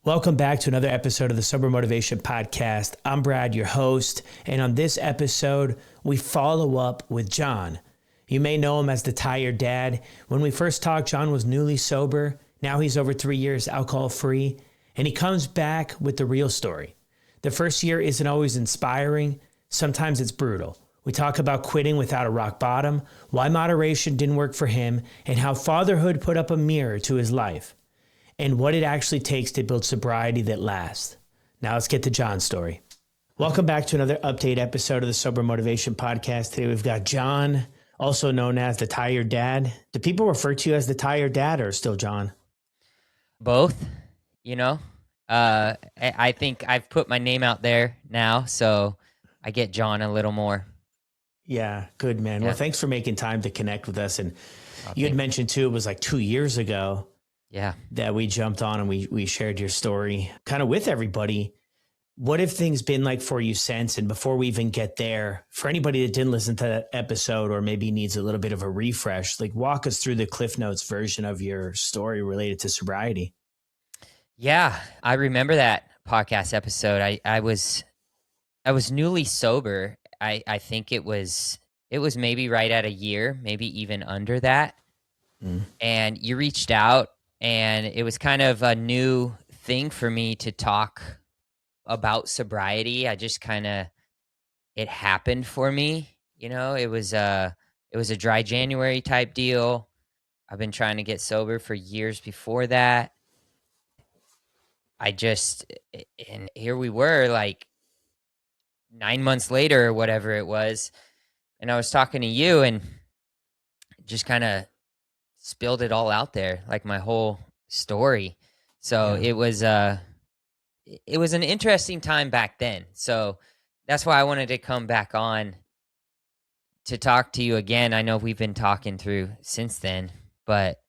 Welcome back to another episode of the Sober Motivation Podcast. I'm Brad, your host, and on this episode, we follow up with John. You may know him as the Tired Dad. When we first talked, John was newly sober. Now he's over 3 years alcohol-free, and he comes back with the real story. The first year isn't always inspiring. Sometimes it's brutal. We talk about quitting without a rock bottom, why moderation didn't work for him, and how fatherhood put up a mirror to his life, and what it actually takes to build sobriety that lasts. Now let's get to John's story. Welcome back to another update episode of the Sober Motivation Podcast. Today we've got John, also known as the Tired Dad. Do people refer to you as the Tired Dad or still John? Both, you know. I think I've put my name out there now, so I get John a little more. Yeah, good, man. Yeah. Well, thanks for making time to connect with us. And you had mentioned too, it was like 2 years ago that we jumped on and we shared your story kind of with everybody. What have things been like for you since? And before we even get there, for anybody that didn't listen to that episode or maybe needs a little bit of a refresh, like walk us through the Cliff Notes version of your story related to sobriety. Yeah, I remember that podcast episode. I was newly sober. I think it was maybe right at a year, maybe even under that. And you reached out, and it was kind of a new thing for me to talk about sobriety. I just it happened for me, you know. It was a dry January type deal. I've been trying to get sober for years before that. And here we were like 9 months later or whatever it was. And I was talking to you and just kind of spilled it all out there, like my whole story. So it was an interesting time back then. So that's why I wanted to come back on to talk to you again. I know we've been talking through since then, but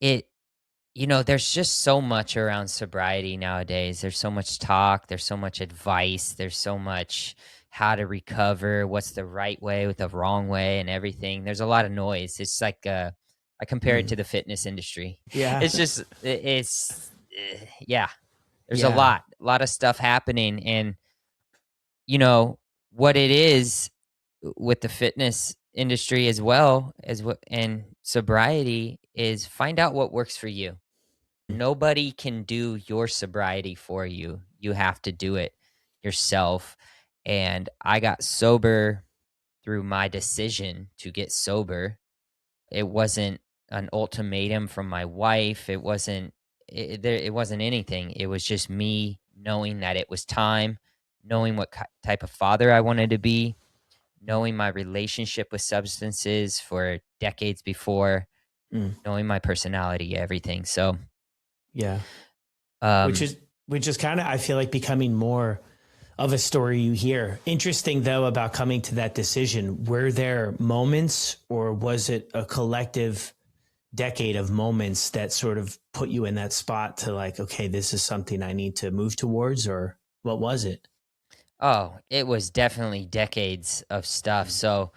there's just so much around sobriety nowadays. There's so much talk. There's so much advice. There's so much how to recover, what's the right way with the wrong way and everything. There's a lot of noise. It's like I compare it to the fitness industry. Yeah. It's just, there's a lot of stuff happening. And, you know, what it is with the fitness industry as well as and sobriety is find out what works for you. Nobody can do your sobriety for you. You have to do it yourself. And I got sober through my decision to get sober. It wasn't an ultimatum from my wife. It wasn't anything. It was just me knowing that it was time, knowing what type of father I wanted to be, knowing my relationship with substances for decades before, knowing my personality, everything. So, which is kind of, I feel like, becoming more of a story you hear. Interesting though about coming to that decision. Were there moments, or was it a collective decade of moments that sort of put you in that spot to like, okay, this is something I need to move towards, or what was it? Oh, it was definitely decades of stuff. So,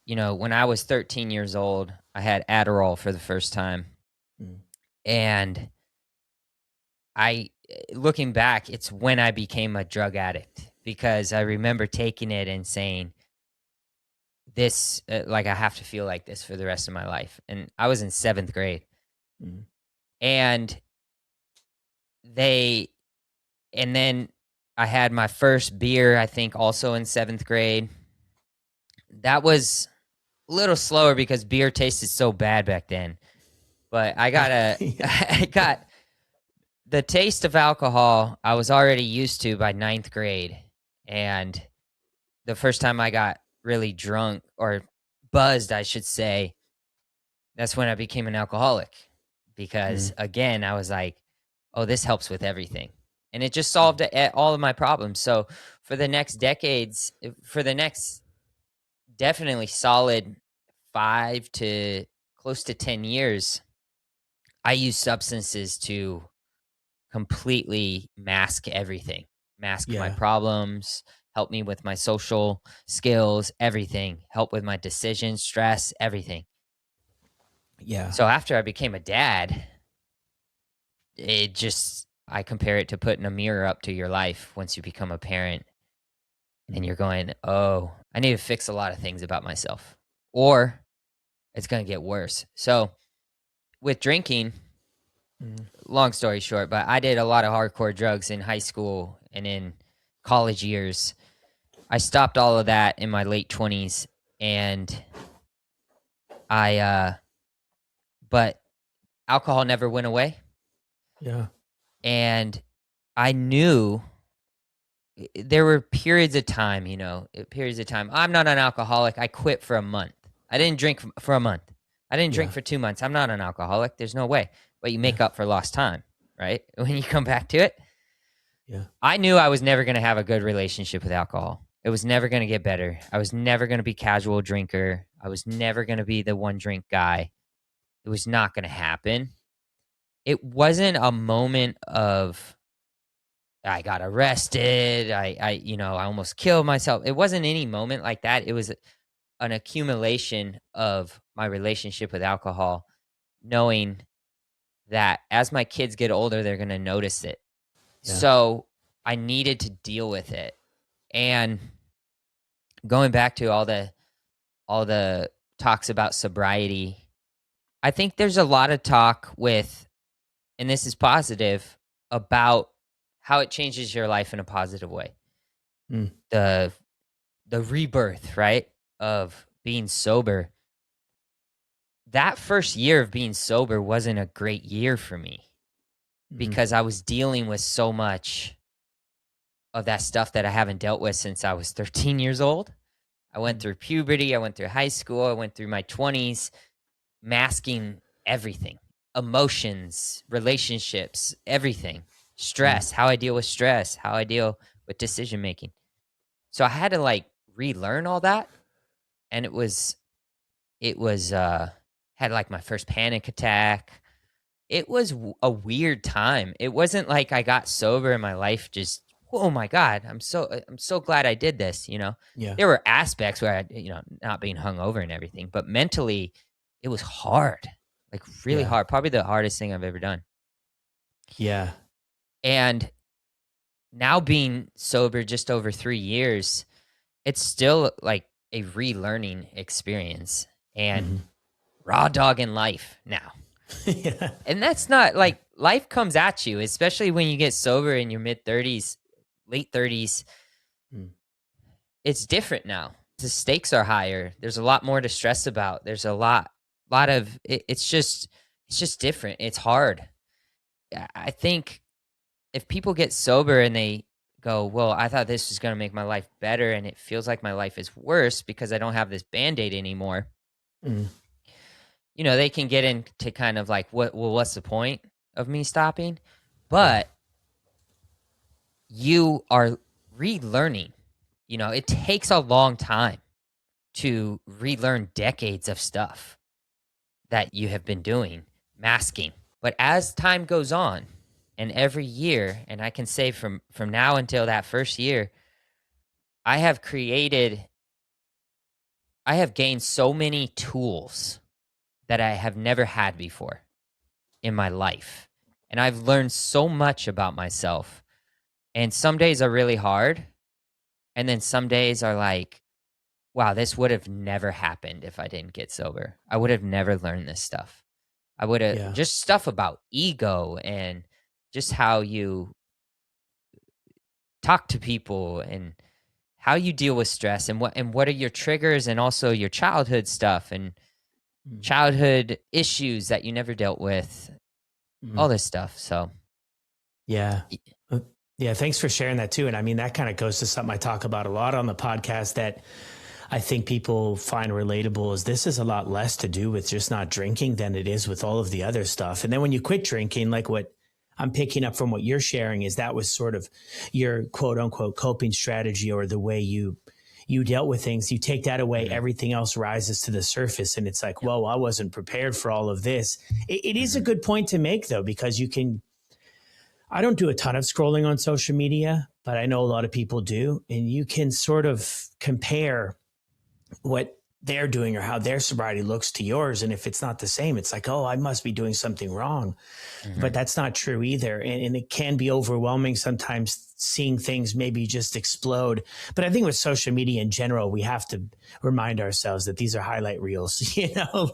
you know, when I was 13 years old, I had Adderall for the first time. And looking back, it's when I became a drug addict, because I remember taking it and saying, this, like, I have to feel like this for the rest of my life. And I was in 7th grade. And then I had my first beer, I think, also in 7th grade. That was a little slower because beer tasted so bad back then. But I got the taste of alcohol I was already used to by 9th grade. And the first time I got really drunk, or buzzed, I should say, that's when I became an alcoholic. Because again, I was like, oh, this helps with everything. And it just solved all of my problems. So for the next decades, for the next definitely solid 5 to close to 10 years, I used substances to completely mask everything, mask my problems, help me with my social skills, everything, help with my decisions, stress, everything. Yeah. So after I became a dad, it just I compare it to putting a mirror up to your life once you become a parent and you're going, oh, I need to fix a lot of things about myself, or it's going to get worse. So with drinking, long story short, but I did a lot of hardcore drugs in high school and in college years. I stopped all of that in my late 20s, and but alcohol never went away. Yeah. And I knew there were periods of time, I'm not an alcoholic. I quit for a month. I didn't drink for a month. I didn't drink for 2 months. I'm not an alcoholic. There's no way. But you make up for lost time, right? When you come back to it. Yeah. I knew I was never going to have a good relationship with alcohol. It was never going to get better. I was never going to be casual drinker. I was never going to be the one drink guy. It was not going to happen. It wasn't a moment of I got arrested. I almost killed myself. It wasn't any moment like that. It was an accumulation of my relationship with alcohol, knowing that as my kids get older, they're going to notice it. Yeah. So I needed to deal with it. And going back to all the talks about sobriety, I think there's a lot of talk with, and this is positive, about how it changes your life in a positive way. The rebirth, right, of being sober. That first year of being sober wasn't a great year for me because I was dealing with so much of that stuff that I haven't dealt with since I was 13 years old. I went through puberty. I went through high school. I went through my 20s, masking everything, emotions, relationships, everything, stress, how I deal with stress, how I deal with decision making. So I had to relearn all that. And it was had my first panic attack. It was a weird time. It wasn't like I got sober and my life just, oh my God, I'm so glad I did this, Yeah. There were aspects where I, not being hungover and everything, but mentally it was hard, really hard. Probably the hardest thing I've ever done. Yeah. And now being sober just over 3 years, it's still a relearning experience and raw dog in life now. Yeah. And that's not life comes at you, especially when you get sober in your mid 30s, late 30s. It's different now. The stakes are higher. There's a lot more to stress about. There's a lot of it's just different. It's hard. I think if people get sober and they go, well, I thought this was going to make my life better, and it feels like my life is worse because I don't have this Band-Aid anymore. They can get into kind of what's the point of me stopping? But you are relearning. It takes a long time to relearn decades of stuff that you have been doing, masking. But as time goes on, and every year, and I can say from now until that first year, I have gained so many tools that I have never had before in my life. And I've learned so much about myself. And some days are really hard. And then some days are like, wow, this would have never happened if I didn't get sober. I would have never learned this stuff. I would have just stuff about ego and just how you talk to people and how you deal with stress and what are your triggers and also your childhood stuff and childhood issues that you never dealt with, all this stuff. So, yeah. Yeah. Thanks for sharing that too. And I mean, that kind of goes to something I talk about a lot on the podcast that I think people find relatable is this is a lot less to do with just not drinking than it is with all of the other stuff. And then when you quit drinking, like what I'm picking up from what you're sharing is that was sort of your quote unquote coping strategy or the way you dealt with things. You take that away, everything else rises to the surface. And it's like, whoa, I wasn't prepared for all of this. It is a good point to make though, because I don't do a ton of scrolling on social media, but I know a lot of people do. And you can sort of compare what they're doing or how their sobriety looks to yours. And if it's not the same, it's like, oh, I must be doing something wrong. But that's not true either. And it can be overwhelming sometimes seeing things maybe just explode. But I think with social media in general, we have to remind ourselves that these are highlight reels,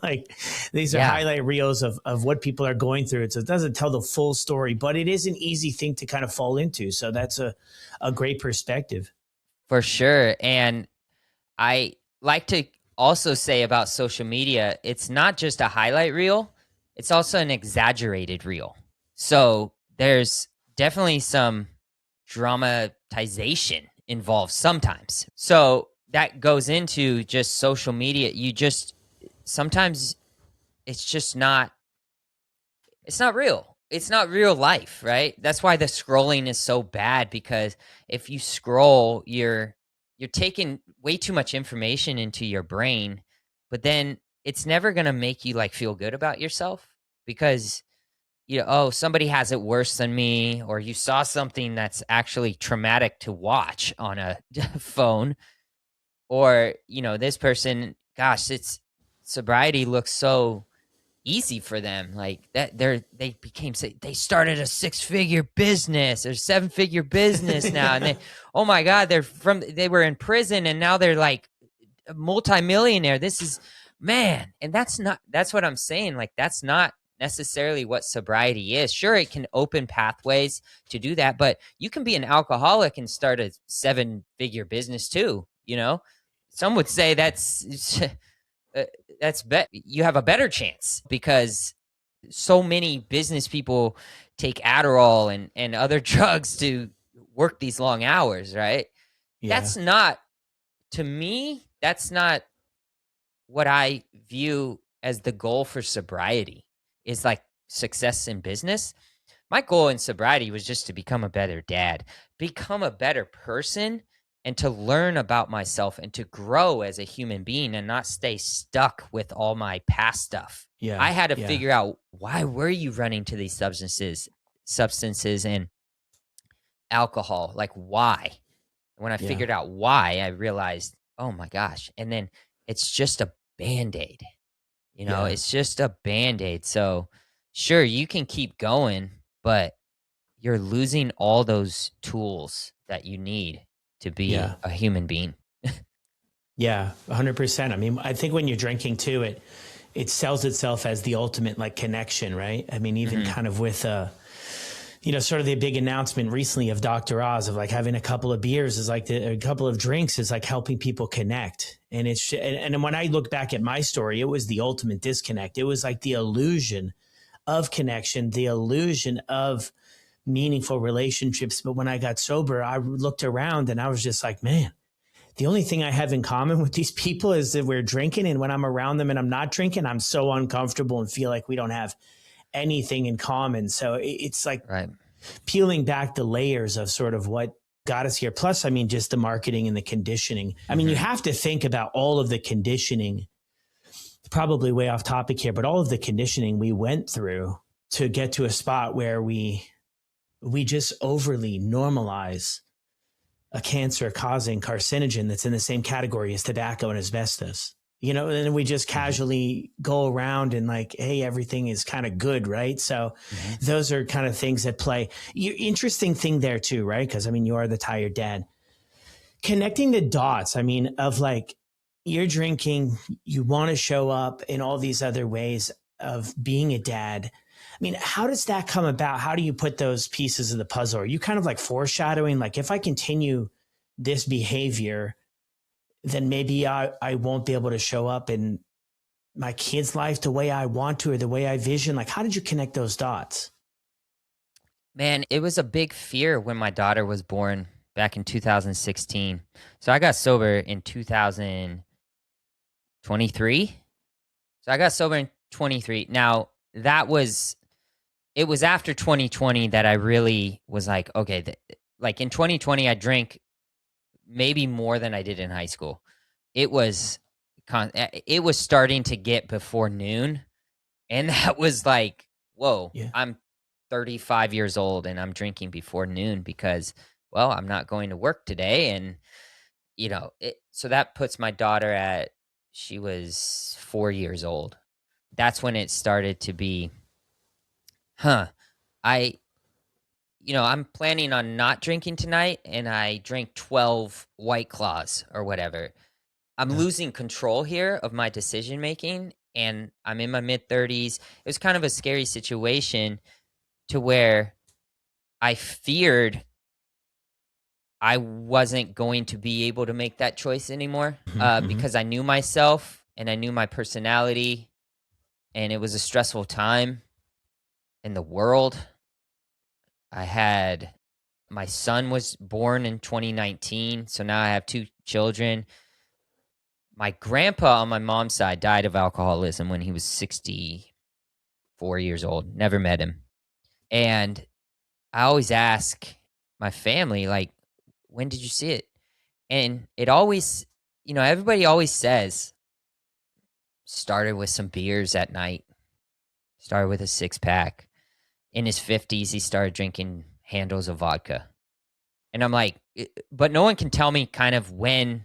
like these are highlight reels of what people are going through. So it doesn't tell the full story, but it is an easy thing to kind of fall into. So that's a great perspective. For sure. And I like to also say about social media, it's not just a highlight reel, it's also an exaggerated reel. So there's definitely some dramatization involved sometimes. So that goes into just social media. Sometimes it's just not, it's not real. It's not real life, right? That's why the scrolling is so bad, because if you scroll, you're taking way too much information into your brain, but then it's never going to make you like feel good about yourself, because oh, somebody has it worse than me, or you saw something that's actually traumatic to watch on a phone, or this person, gosh, it's sobriety looks so easy for them, like that they started a 6-figure business or 7-figure business now, and oh my god, they were in prison and now they're like a multimillionaire. This is, man, and that's what I'm saying, like that's not necessarily what sobriety is. Sure, it can open pathways to do that, but you can be an alcoholic and start a 7-figure business too. Some would say that's you have a better chance, because so many business people take Adderall and other drugs to work these long hours, right? Yeah. To me, that's not what I view as the goal for sobriety, is like success in business. My goal in sobriety was just to become a better dad, become a better person, and to learn about myself and to grow as a human being and not stay stuck with all my past stuff. Yeah. I had to figure out, why were you running to these substances and alcohol? Like, why? When I figured out why, I realized, oh my gosh. And then it's just a Band-Aid. It's just a Band-Aid. So sure, you can keep going, but you're losing all those tools that you need to be a human being. Yeah, 100%. I mean, I think when you're drinking too, it sells itself as the ultimate like connection, right? I mean, even kind of with sort of the big announcement recently of Dr. Oz of like having a couple of beers is like a couple of drinks is like helping people connect. And and when I look back at my story, it was the ultimate disconnect. It was like the illusion of connection, the illusion of meaningful relationships. But when I got sober, I looked around and I was just like, man, the only thing I have in common with these people is that we're drinking. And when I'm around them and I'm not drinking, I'm so uncomfortable and feel like we don't have anything in common. So it's like peeling back the layers of sort of what got us here. Plus, I mean, just the marketing and the conditioning. I mean, you have to think about all of the conditioning, probably way off topic here, but all of the conditioning we went through to get to a spot where we just overly normalize a cancer causing carcinogen that's in the same category as tobacco and asbestos, and then we just casually go around and like, hey, everything is kind of good. Right. So those are kind of things that play. Interesting thing there too, right? Because I mean, you are the tired dad. Connecting the dots, I mean, of like, you're drinking, you want to show up in all these other ways of being a dad. I mean, how does that come about? How do you put those pieces of the puzzle? Are you kind of like foreshadowing, like if I continue this behavior, then maybe I won't be able to show up in my kid's life the way I want to or the way I vision? Like, how did you connect those dots? Man, it was a big fear when my daughter was born back in 2016. So I got sober in 2023. So I got sober in 23. Now, it was after 2020 that I really was like, okay, like in 2020, I drank maybe more than I did in high school. It was starting to get before noon. And that was like, whoa, I'm 35 years old and I'm drinking before noon because, well, I'm not going to work today. And, so that puts my daughter at she was 4 years old. That's when it started to be, I I'm planning on not drinking tonight, and I drank 12 White Claws or whatever. I'm Yeah. losing control here of my decision making, and I'm in my mid 30s. It was kind of a scary situation to where I feared I wasn't going to be able to make that choice anymore, Mm-hmm. because I knew myself and I knew my personality, and it was a stressful time in the world. My son was born in 2019, so now I have 2 children. My grandpa on my mom's side died of alcoholism when he was 64 years old. Never met him. And I always ask my family, like, when did you see it? And it always, everybody always says, started with some beers at night, started with a 6-pack. In his 50s, he started drinking handles of vodka. And I'm like, but no one can tell me kind of when.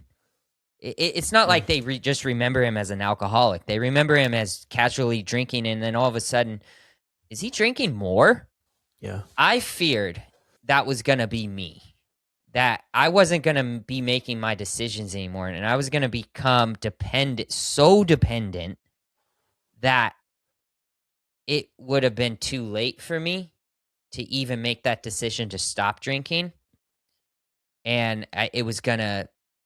It's not like they just remember him as an alcoholic. They remember him as casually drinking, and then all of a sudden, is he drinking more? Yeah. I feared that was going to be me, that I wasn't going to be making my decisions anymore, and I was going to become so dependent that it would have been too late for me to even make that decision to stop drinking. And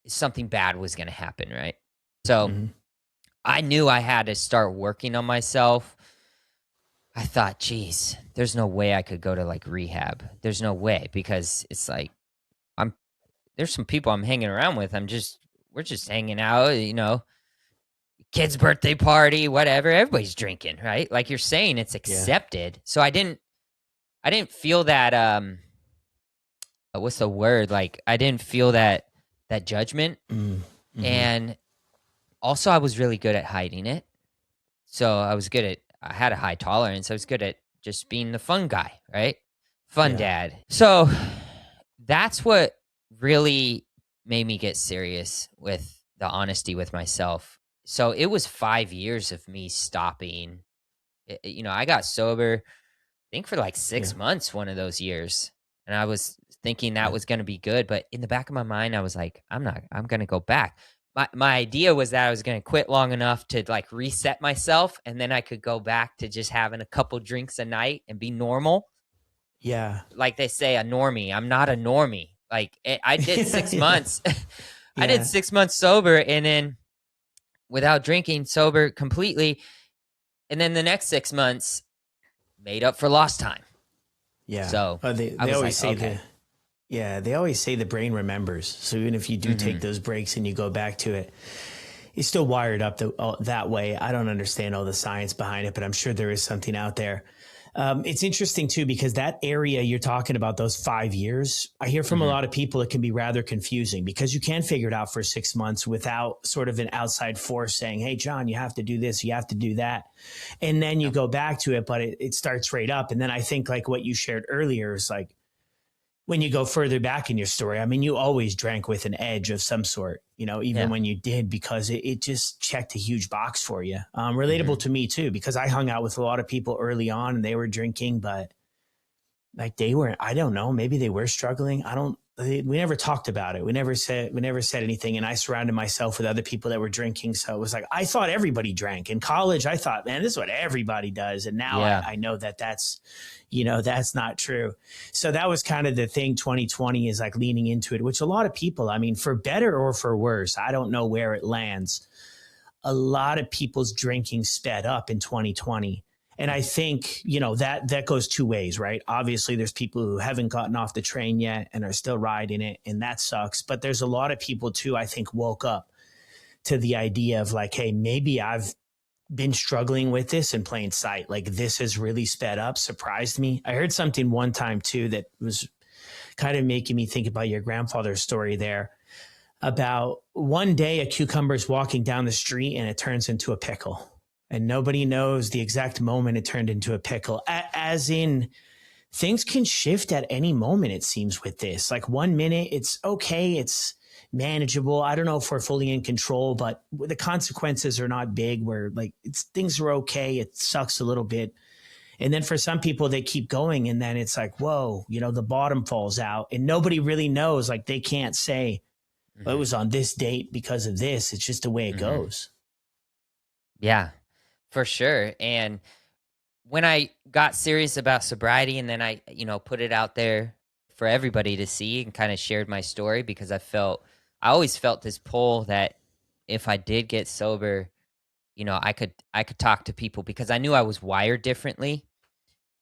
something bad was going to happen, right? So Mm-hmm. I knew I had to start working on myself. I thought, geez, there's no way I could go to like rehab. There's no way, because it's like, there's some people I'm hanging around with. We're just hanging out, kid's birthday party, whatever. Everybody's drinking, right? Like you're saying, it's accepted. So I didn't feel that, what's the word? Like I didn't feel that judgment. Mm-hmm. And also I was really good at hiding it. So I had a high tolerance. I was good at just being the fun guy, right? Fun dad. So that's what really made me get serious with the honesty with myself. So it was 5 years of me stopping. I got sober, I think for like 6 months one of those years. And I was thinking that was going to be good. But in the back of my mind, I was like, I'm going to go back. My idea was that I was going to quit long enough to like reset myself, and then I could go back to just having a couple drinks a night and be normal. Yeah. Like they say, a normie. I'm not a normie. Like I did 6 months. I did 6 months sober, and then without drinking, sober completely. And then the next 6 months made up for lost time. Yeah. So they always say they always say the brain remembers. So even if you do take those breaks and you go back to it, it's still wired up that way. I don't understand all the science behind it, but I'm sure there is something out there. It's interesting too, because that area you're talking about, those 5 years, I hear from a lot of people, it can be rather confusing because you can figure it out for 6 months without sort of an outside force saying, hey, John, you have to do this, you have to do that. And then you go back to it, but it starts right up. And then I think like what you shared earlier is like, when you go further back in your story, I mean, you always drank with an edge of some sort, even when you did, because it just checked a huge box for you. Relatable to me too, because I hung out with a lot of people early on and they were drinking, but like I don't know, maybe they were struggling. We never talked about it. We never said anything. And I surrounded myself with other people that were drinking. So it was like, I thought everybody drank in college. I thought, man, this is what everybody does. And now I know that's not true. So that was kind of the thing. 2020 is like leaning into it, which a lot of people, I mean, for better or for worse, I don't know where it lands. A lot of people's drinking sped up in 2020. And I think, that goes two ways, right? Obviously, there's people who haven't gotten off the train yet and are still riding it, and that sucks. But there's a lot of people too, I think, woke up to the idea of like, hey, maybe I've been struggling with this in plain sight. Like this has really sped up, surprised me. I heard something one time too that was kind of making me think about your grandfather's story there, about one day a cucumber's walking down the street and it turns into a pickle. And nobody knows the exact moment it turned into a pickle. As in, things can shift at any moment, it seems, with this. Like 1 minute, it's okay. It's manageable. I don't know if we're fully in control, but the consequences are not big where like things are okay. It sucks a little bit. And then for some people, they keep going. And then it's like, whoa, the bottom falls out and nobody really knows. Like they can't say, well, it was on this date because of this. It's just the way it goes. Yeah, for sure. And when I got serious about sobriety and then I, put it out there for everybody to see and kind of shared my story because I always felt this pull that if I did get sober, I could talk to people because I knew I was wired differently.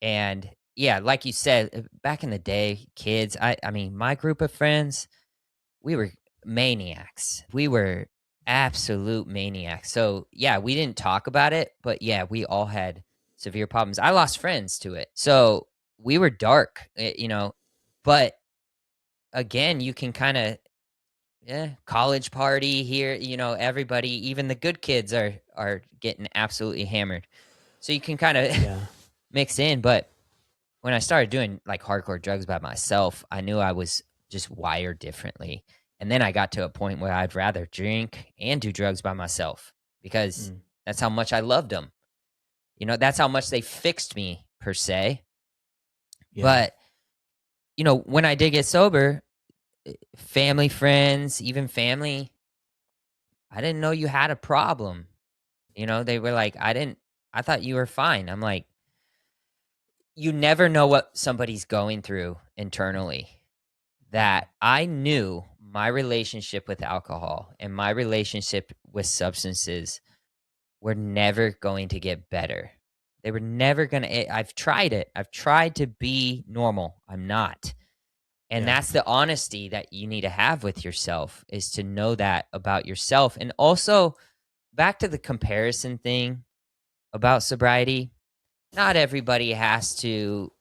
And yeah, like you said, back in the day, kids, I mean, my group of friends, we were maniacs. We were absolute maniacs. So yeah, we didn't talk about it, but yeah, we all had severe problems. I lost friends to it. So we were dark, but again, you can kind of, college party here, everybody, even the good kids are getting absolutely hammered. So you can kind of mix in. But when I started doing like hardcore drugs by myself, I knew I was just wired differently. And then I got to a point where I'd rather drink and do drugs by myself because that's how much I loved them. That's how much they fixed me per se. Yeah. But, when I did get sober, family, friends, even family, I didn't know you had a problem. They were like, I thought you were fine. I'm like, you never know what somebody's going through internally. That I knew my relationship with alcohol and my relationship with substances were never going to get better. They were never going to. I've tried it. I've tried to be normal. I'm not. And that's the honesty that you need to have with yourself, is to know that about yourself. And also, back to the comparison thing about sobriety, not everybody has to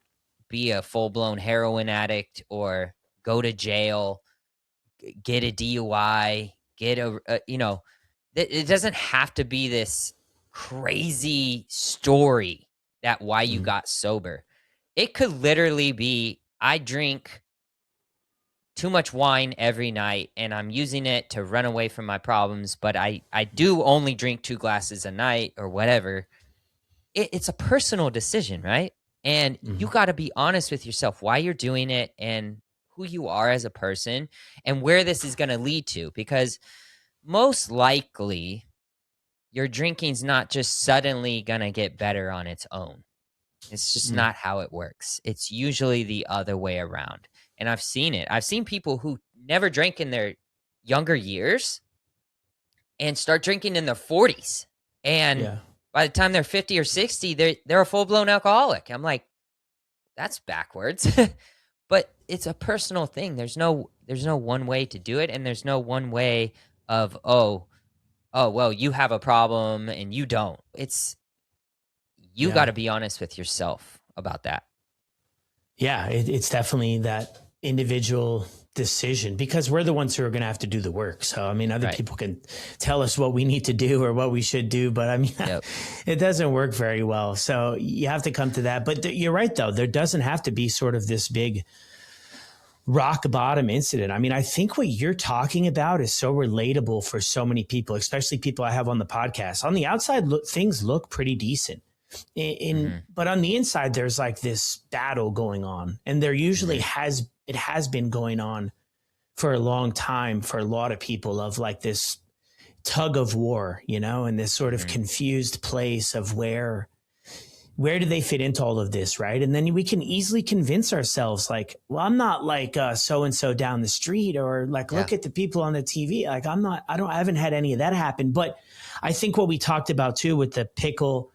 be a full-blown heroin addict or go to jail, get a DUI, get it doesn't have to be this crazy story that why you got sober. It could literally be, I drink too much wine every night and I'm using it to run away from my problems, but I do only drink 2 glasses a night or whatever. It's a personal decision, right? And you got to be honest with yourself why you're doing it and who you are as a person and where this is going to lead to. Because most likely your drinking's not just suddenly going to get better on its own. It's just not how it works. It's usually the other way around. And I've seen it. I've seen people who never drank in their younger years and start drinking in their 40s. And by the time they're 50 or 60, they're a full-blown alcoholic. I'm like, that's backwards. But it's a personal thing. There's no one way to do it, and there's no one way of, oh, well, you have a problem and you don't. You got to be honest with yourself about that. Yeah, it's definitely that individual decision, because we're the ones who are going to have to do the work. So, I mean, other people can tell us what we need to do or what we should do, but I mean, it doesn't work very well. So you have to come to that. But you're right, though. There doesn't have to be sort of this big rock bottom incident. I mean, I think what you're talking about is so relatable for so many people, especially people I have on the podcast. On the outside, things look pretty decent. But on the inside, there's like this battle going on, and there usually has been going on for a long time for a lot of people, of like this tug of war, and this sort of confused place of where do they fit into all of this, right? And then we can easily convince ourselves like, well, I'm not like so-and-so down the street, or like, look at the people on the TV. Like I haven't had any of that happen. But I think what we talked about too with the pickle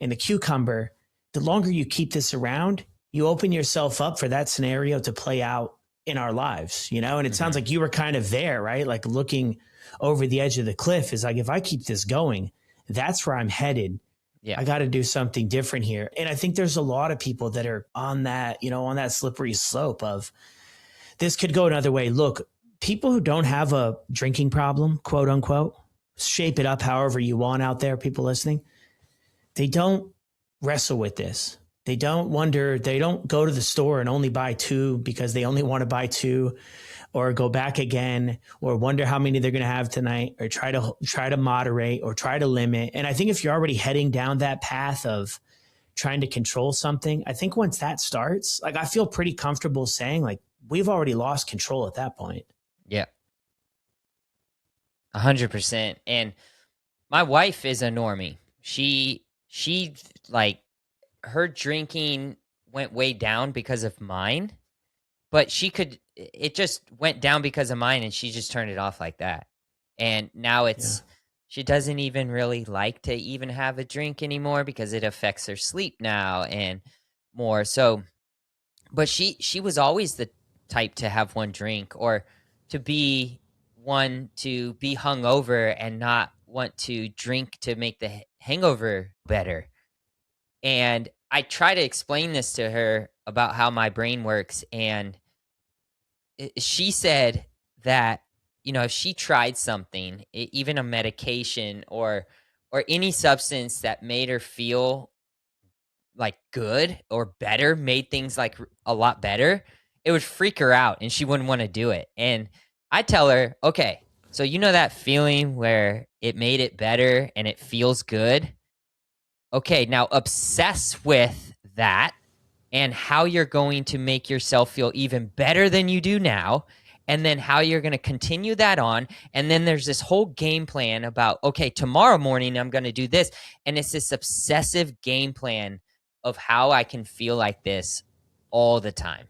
and the cucumber, the longer you keep this around, you open yourself up for that scenario to play out in our lives, and it sounds like you were kind of there, right? Like looking over the edge of the cliff is like, if I keep this going, that's where I'm headed. Yeah. I got to do something different here. And I think there's a lot of people that are on that, on that slippery slope of this could go another way. Look, people who don't have a drinking problem, quote unquote, shape it up however you want out there, people listening, they don't wrestle with this. They don't go to the store and only buy two because they only want to buy two, or go back again, or wonder how many they're going to have tonight, or try to moderate or try to limit. And I think if you're already heading down that path of trying to control something, I think once that starts, like, I feel pretty comfortable saying, like, we've already lost control at that point. Yeah. 100%. And my wife is a normie. She like, her drinking went way down because of mine, but it just went down because of mine, and she just turned it off like that. And now she doesn't even really like to even have a drink anymore because it affects her sleep now and more. So, but she was always the type to have one drink, or to be one to be hungover and not want to drink to make the hangover better. And I try to explain this to her about how my brain works, and she said that, if she tried something, even a medication or any substance that made her feel like good or better, made things like a lot better, it would freak her out and she wouldn't want to do it. And I tell her, okay, so that feeling where it made it better and it feels good. Okay, now obsess with that and how you're going to make yourself feel even better than you do now, and then how you're going to continue that on. And then there's this whole game plan about, okay, tomorrow morning I'm going to do this. And it's this obsessive game plan of how I can feel like this all the time.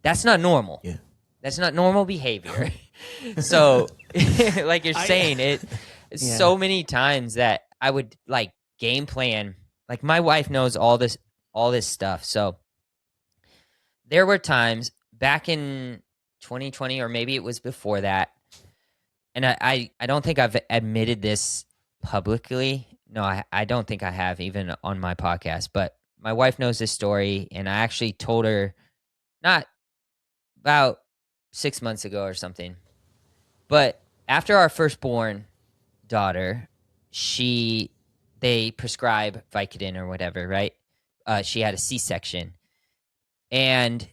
That's not normal. Yeah. That's not normal behavior. So, like you're saying, so many times that I would like game plan. Like, my wife knows all this stuff. So there were times back in 2020, or maybe it was before that, and I don't think I've admitted this publicly. No, I don't think I have, even on my podcast. But my wife knows this story, and I actually told her not about 6 months ago or something. But after our firstborn daughter, they prescribe Vicodin or whatever, right? She had a C-section. And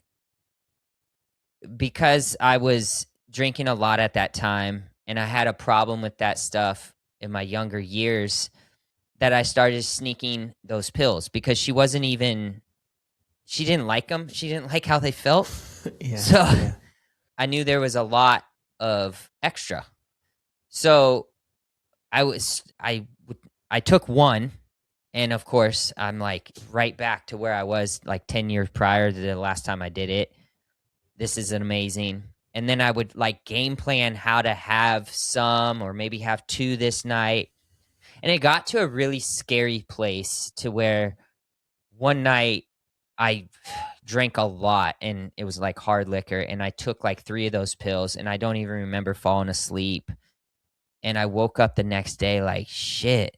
because I was drinking a lot at that time, and I had a problem with that stuff in my younger years, that I started sneaking those pills, because she didn't like them. She didn't like how they felt. I knew there was a lot of extra. So I took one, and of course I'm like right back to where I was like 10 years prior to the last time I did it. This is amazing. And then I would like game plan how to have some, or maybe have two this night. And it got to a really scary place to where one night I drank a lot, and it was like hard liquor, and I took like 3 of those pills, and I don't even remember falling asleep. And I woke up the next day like, shit,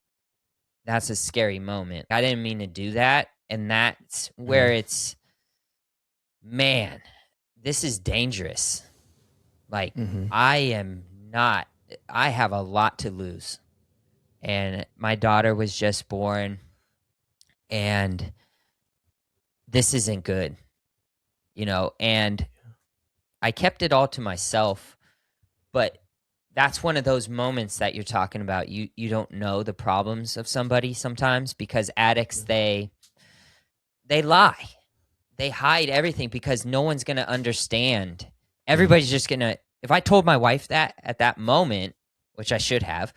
that's a scary moment. I didn't mean to do that. And that's where it's, man, this is dangerous. Like, I have a lot to lose. And my daughter was just born, and this isn't good, and I kept it all to myself. But that's one of those moments that you're talking about. You don't know the problems of somebody sometimes, because addicts, they lie. They hide everything because no one's going to understand. Everybody's just going to, if I told my wife that at that moment, which I should have,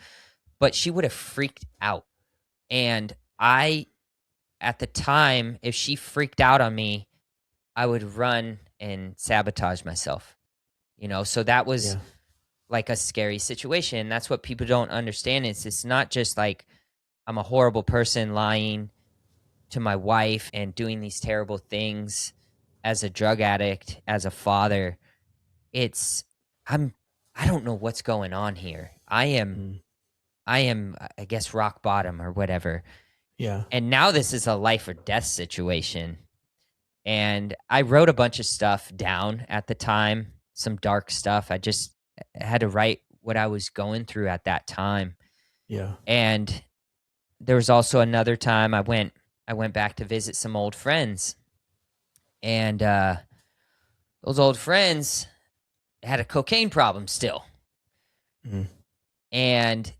but she would have freaked out. And at the time, if she freaked out on me, I would run and sabotage myself, So that was like a scary situation. That's what people don't understand. It's not just like I'm a horrible person lying to my wife and doing these terrible things as a drug addict, as a father. I don't know what's going on here. I am, I guess, rock bottom or whatever. Yeah. And now this is a life or death situation. And I wrote a bunch of stuff down at the time, some dark stuff. I just had to write what I was going through at that time. Yeah. And there was also another time I went I went back to visit some old friends, and those old friends had a cocaine problem still. Mm. And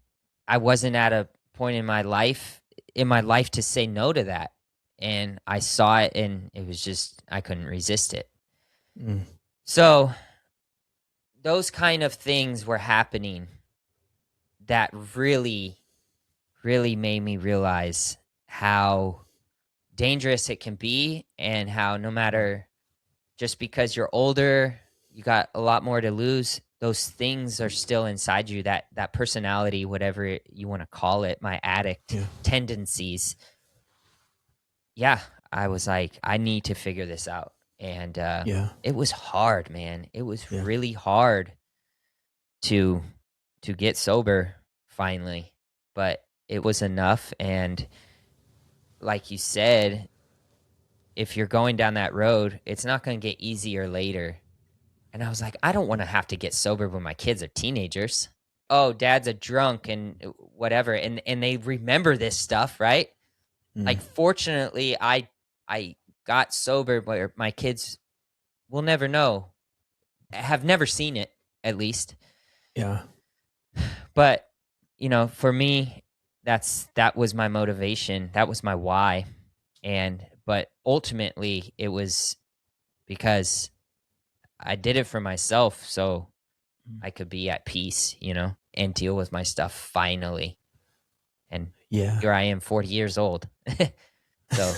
I wasn't at a point in my life to say no to that. And I saw it, and it was just, I couldn't resist it. Mm. So those kind of things were happening that really, really made me realize how dangerous it can be, and how no matter, just because you're older, you got a lot more to lose, those things are still inside you, that personality, whatever you want to call it, my addict tendencies. Yeah, I was like, I need to figure this out. And it was hard, man. It was really hard to get sober finally, but it was enough. And like you said, if you're going down that road, it's not going to get easier later. And I was like, I don't want to have to get sober when my kids are teenagers. Oh, dad's a drunk and whatever. And they remember this stuff, right? Like, fortunately, I got sober where my kids will never know, have never seen it, at least. Yeah. But, for me, that was my motivation. That was my why. But ultimately, it was because I did it for myself, so I could be at peace, and deal with my stuff finally. And here I am, 40 years old. So,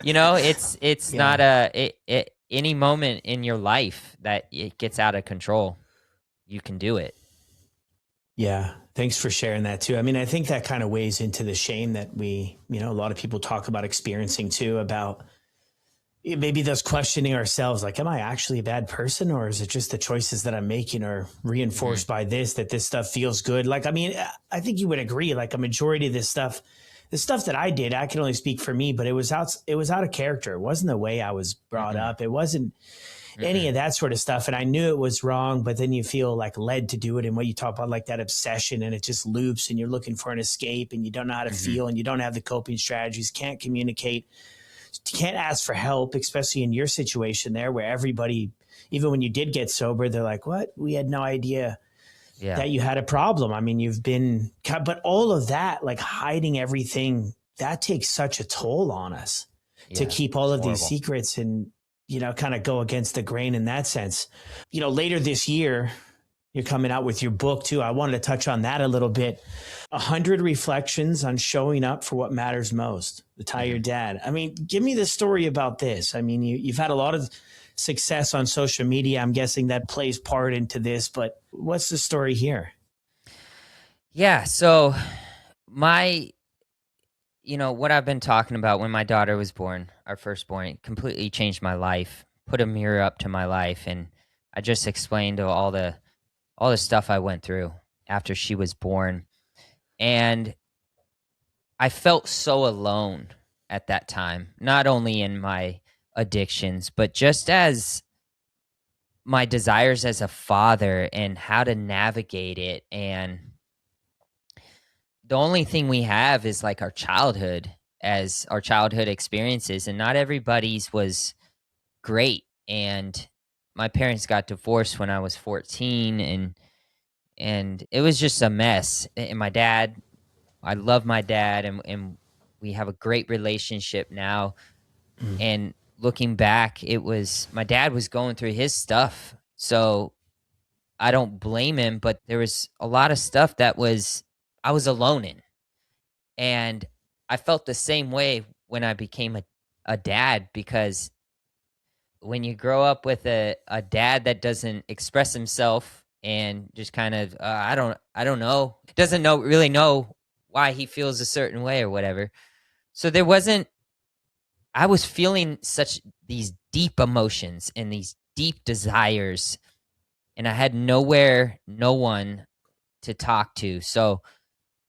it's not any moment in your life that it gets out of control, you can do it. Yeah. Thanks for sharing that too. I mean, I think that kind of weighs into the shame that a lot of people talk about experiencing too, about maybe those questioning ourselves, like, am I actually a bad person, or is it just the choices that I'm making are reinforced by that this stuff feels good? Like, I mean, I think you would agree, like a majority of the stuff that I did, I can only speak for me, but it was out of character. It wasn't the way I was brought up. It wasn't any of that sort of stuff. And I knew it was wrong, but then you feel like led to do it. And what you talk about, like that obsession, and it just loops, and you're looking for an escape, and you don't know how to feel, and you don't have the coping strategies, can't communicate, can't ask for help, especially in your situation there, where everybody, even when you did get sober, they're like, what? We had no idea that you had a problem. I mean, but all of that, like hiding everything, that takes such a toll on us to keep all of these secrets and, kind of go against the grain in that sense. Later this year, you're coming out with your book too. I wanted to touch on that a little bit. 100 reflections on showing up for what matters most. The Tired Dad. I mean, give me the story about this. I mean, you've had a lot of success on social media. I'm guessing that plays part into this, but what's the story here? Yeah. So what I've been talking about, when my daughter was born, our firstborn, completely changed my life, put a mirror up to my life. And I just explained to all the stuff I went through after she was born. And I felt so alone at that time, not only in my addictions, but just as my desires as a father and how to navigate it. And the only thing we have is like our childhood experiences, and not everybody's was great. And my parents got divorced when I was 14, and it was just a mess. And my dad, I love my dad, and we have a great relationship now. And looking back, it was, my dad was going through his stuff, so I don't blame him, but there was a lot of stuff that I was alone in. And I felt the same way when I became a dad, because when you grow up with a dad that doesn't express himself and just kind of I don't know, doesn't really know why he feels a certain way or whatever. So I was feeling such these deep emotions and these deep desires, and I had no one to talk to. So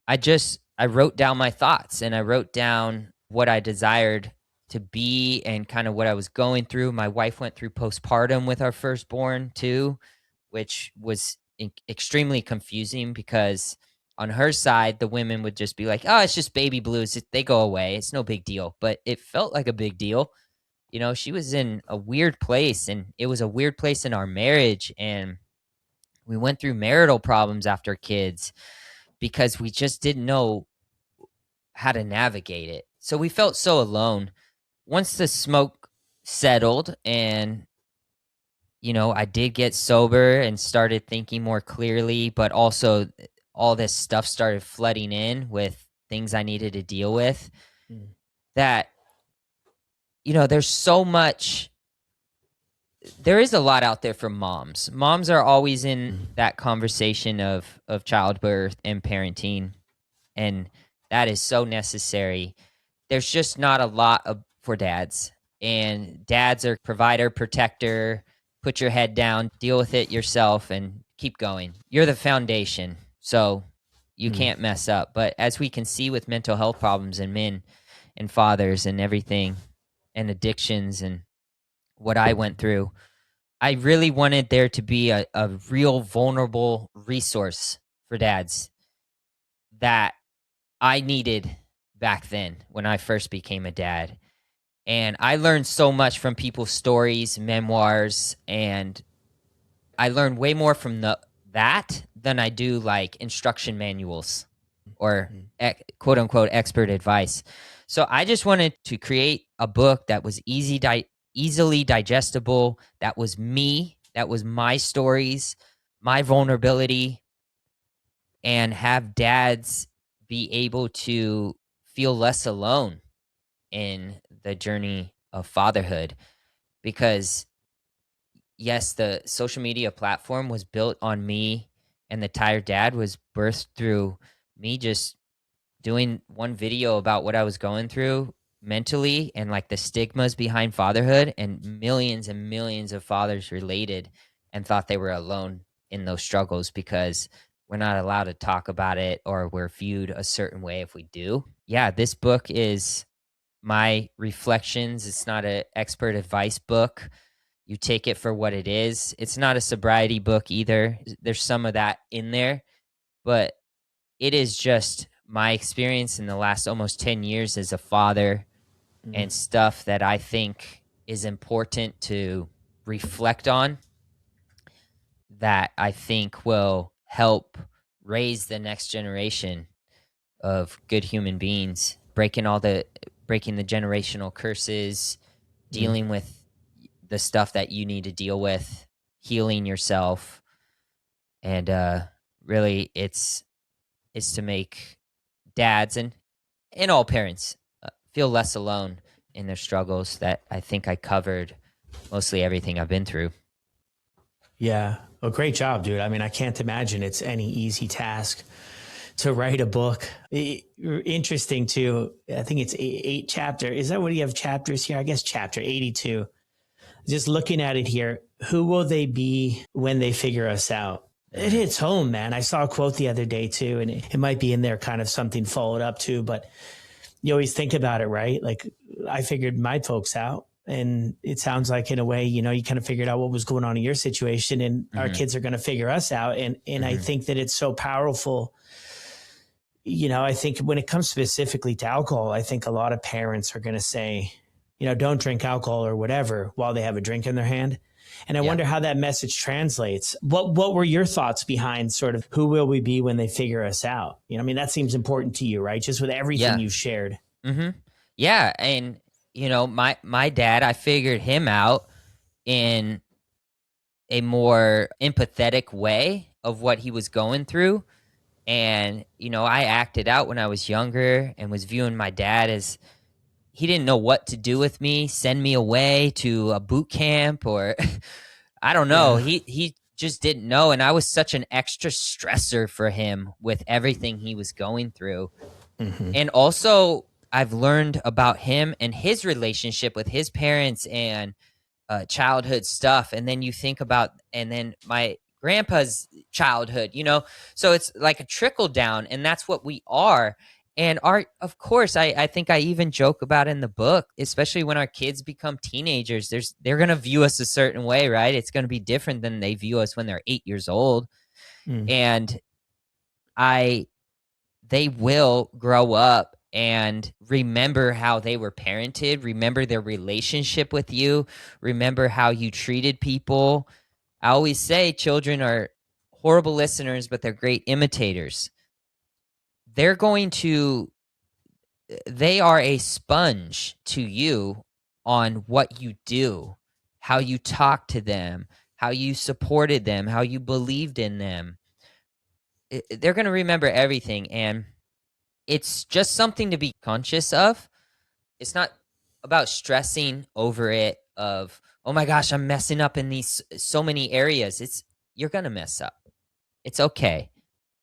I wrote down my thoughts, and I wrote down what I desired to be and kind of what I was going through. My wife went through postpartum with our firstborn too, which was extremely confusing, because on her side, the women would just be like, oh, it's just baby blues. They go away. It's no big deal. But it felt like a big deal. You know, she was in a weird place, and it was a weird place in our marriage. And we went through marital problems after kids because we just didn't know how to navigate it. So we felt so alone. Once the smoke settled and, you know, I did get sober and started thinking more clearly, but also all this stuff started flooding in with things I needed to deal with, that, you know, there's so much. There is a lot out there for moms. Moms are always in that conversation of childbirth and parenting, and that is so necessary. There's just not a lot for dads, and dads are provider, protector, put your head down, deal with it yourself, and keep going. You're the foundation, so you can't mess up. But as we can see with mental health problems in men and fathers and everything, and addictions and what I went through, I really wanted there to be a real vulnerable resource for dads that I needed back then when I first became a dad. And I learned so much from people's stories, memoirs, and I learned way more from that than I do like instruction manuals or quote unquote expert advice. So I just wanted to create a book that was easily digestible, that was me, that was my stories, my vulnerability, and have dads be able to feel less alone in the journey of fatherhood. Because yes, the social media platform was built on me, and the Tired Dad was birthed through me just doing one video about what I was going through mentally and like the stigmas behind fatherhood, and millions of fathers related and thought they were alone in those struggles because we're not allowed to talk about it, or we're viewed a certain way if we do. Yeah, this book is my reflections. It's not an expert advice book. You take it for what it is. It's not a sobriety book either. There's some of that in there, but it is just my experience in the last almost 10 years as a father, and stuff that I think is important to reflect on, that I think will help raise the next generation of good human beings, breaking the generational curses, dealing with the stuff that you need to deal with, healing yourself. And really it's to make dads and all parents feel less alone in their struggles. That I think I covered mostly everything I've been through. Yeah. Well, great job, dude. I mean, I can't imagine it's any easy task to write a book. Interesting too. I think it's eight chapter. Is that what you have chapters here? I guess chapter 82. Just looking at it here, who will they be when they figure us out? It hits home, man. I saw a quote the other day too, and it might be in there kind of something followed up too, but you always think about it, right? Like I figured my folks out, and it sounds like in a way, you know, you kind of figured out what was going on in your situation, and our kids are going to figure us out. And I think that it's so powerful. You know, I think when it comes specifically to alcohol, I think a lot of parents are going to say, you know, don't drink alcohol or whatever while they have a drink in their hand. And I wonder how that message translates. What were your thoughts behind sort of who will we be when they figure us out? You know, I mean, that seems important to you, right? Just with everything you've shared. Yeah. And, you know, my dad, I figured him out in a more empathetic way of what he was going through. And, you know, I acted out when I was younger and was viewing my dad as, he didn't know what to do with me, send me away to a boot camp, or I don't know. Yeah. He just didn't know. And I was such an extra stressor for him with everything he was going through. And also, I've learned about him and his relationship with his parents and childhood stuff. And then you think about, and then my grandpa's childhood, you know, so it's like a trickle down, and that's what we are. And of course, I think I even joke about in the book, especially when our kids become teenagers, they're going to view us a certain way, right? It's going to be different than they view us when they're 8 years old. And I they will grow up and remember how they were parented, remember their relationship with you, remember how you treated people. I always say children are horrible listeners, but they're great imitators. They're going to, they are a sponge to you on what you do, how you talk to them, how you supported them, how you believed in them. They're going to remember everything. And it's just something to be conscious of. It's not about stressing over it of, oh my gosh, I'm messing up in these so many areas. You're going to mess up. It's okay.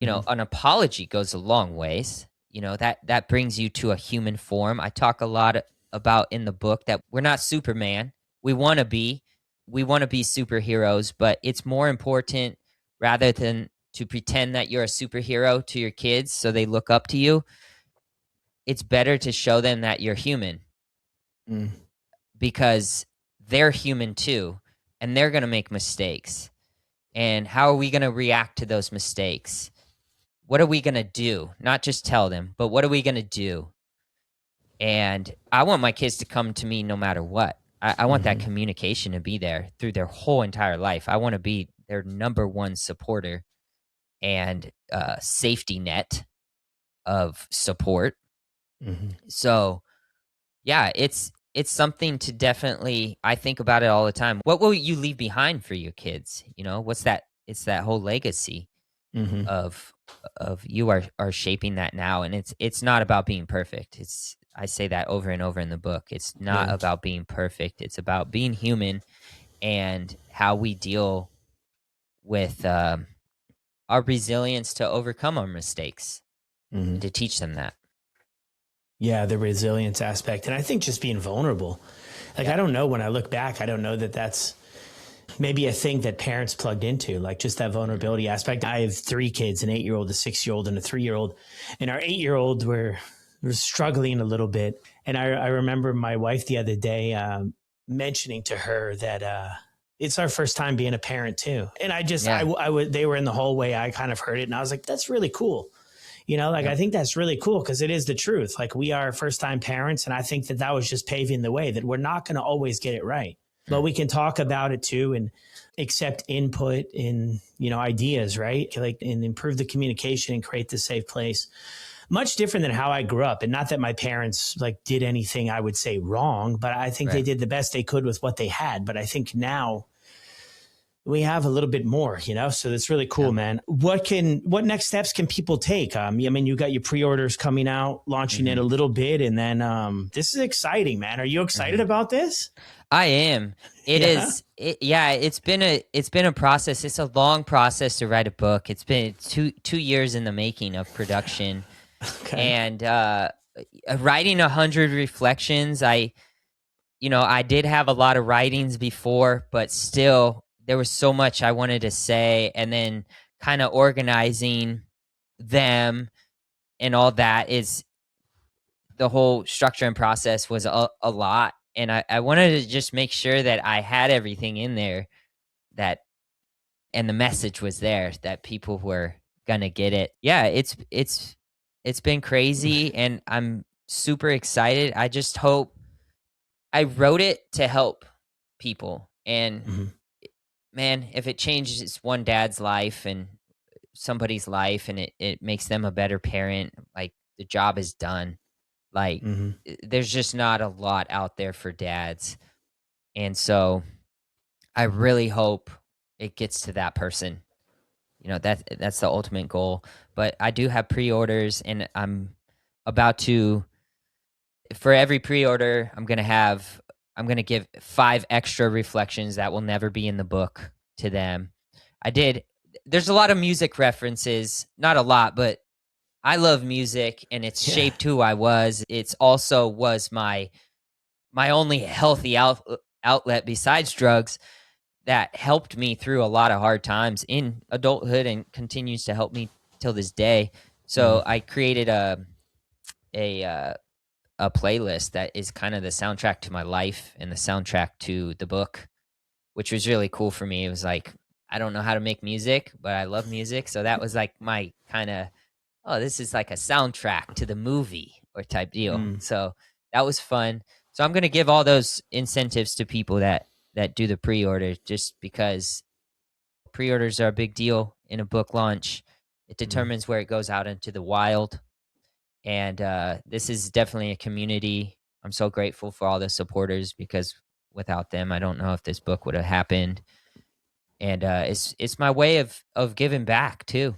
An apology goes a long ways. That brings you to a human form. I talk a lot about in the book that we're not Superman. We want to be superheroes, but it's more important, rather than to pretend that you're a superhero to your kids so they look up to you, it's better to show them that you're human, because they're human too, and they're going to make mistakes. And how are we going to react to those mistakes? What are we going to do? Not just tell them, but what are we going to do? And I want my kids to come to me no matter what. I want that communication to be there through their whole entire life. I want to be their number one supporter and safety net of support. So, yeah, it's something to definitely, I think about it all the time. What will you leave behind for your kids? What's that? It's that whole legacy of you are shaping that now. And it's not about being perfect. I say that over and over in the book. It's not about being perfect. It's about being human and how we deal with our resilience to overcome our mistakes and to teach them that. Yeah, the resilience aspect. And I think just being vulnerable. I don't know, when I look back, I don't know that that's maybe a thing that parents plugged into, like just that vulnerability aspect. I have 3 kids, an 8-year-old, a 6-year-old, and a 3-year-old. And our 8-year-old, we're struggling a little bit. And I remember my wife the other day mentioning to her that it's our first time being a parent too. And they were in the hallway. I kind of heard it and I was like, that's really cool. I think that's really cool because it is the truth. Like, we are first time parents. And I think that was just paving the way, that we're not going to always get it right, but we can talk about it too and accept input in, ideas, right? And improve the communication and create the safe place. Much different than how I grew up. And not that my parents did anything I would say wrong, but I think they did the best they could with what they had. But I think now we have a little bit more, so that's really cool, man. What next steps can people take? You got your pre-orders coming out, launching it a little bit. And then this is exciting, man. Are you excited about this? I am. It's been a process. It's a long process to write a book. It's been two years in the making of production. Okay. And writing 100 reflections, I did have a lot of writings before, but still there was so much I wanted to say, and then kind of organizing them and all that is the whole structure and process was a lot. And I wanted to just make sure that I had everything in there and the message was there, that people were going to get it. Yeah, it's been crazy and I'm super excited. I just hope I wrote it to help people. And man, if it changes one dad's life and somebody's life and it makes them a better parent, the job is done. There's just not a lot out there for dads. And so I really hope it gets to that person. That's the ultimate goal. But I do have pre-orders, and I'm about to, for every pre-order, I'm going to give 5 extra reflections that will never be in the book to them. There's a lot of music references, not a lot, but I love music and it's shaped who I was. It's also was my only healthy outlet besides drugs that helped me through a lot of hard times in adulthood and continues to help me till this day. So I created a playlist that is kind of the soundtrack to my life and the soundtrack to the book, which was really cool for me. It was I don't know how to make music, but I love music. So that was my kind of oh, this is like a soundtrack to the movie or type deal. So that was fun. So I'm going to give all those incentives to people that do the pre-order, just because pre-orders are a big deal in a book launch. It determines where it goes out into the wild. And this is definitely a community. I'm so grateful for all the supporters, because without them, I don't know if this book would have happened. And it's my way of giving back too.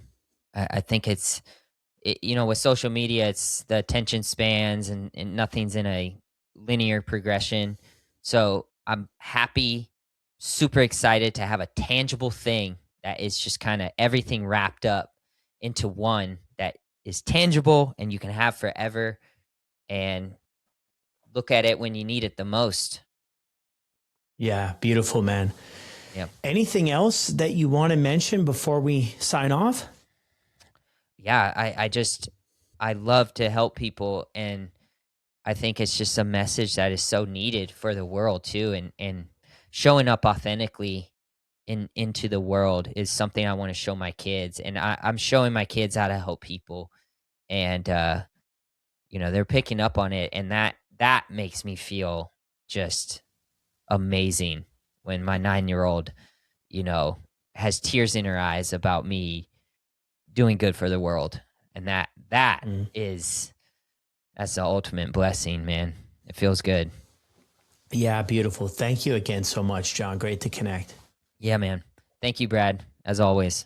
I think with social media, it's the attention spans, and nothing's in a linear progression. So I'm happy, super excited to have a tangible thing that is just kind of everything wrapped up into one that is tangible and you can have forever and look at it when you need it the most. Yeah, beautiful, man. Yeah. Anything else that you want to mention before we sign off? Yeah, I love to help people, and I think it's just a message that is so needed for the world too, and showing up authentically into the world is something I want to show my kids, and I'm showing my kids how to help people, and they're picking up on it, and that makes me feel just amazing when my 9-year-old, has tears in her eyes about me doing good for the world, and that is that's the ultimate blessing, man. It feels good. Yeah, beautiful. Thank you again so much, John. Great to connect. Yeah, man. Thank you, Brad, as always.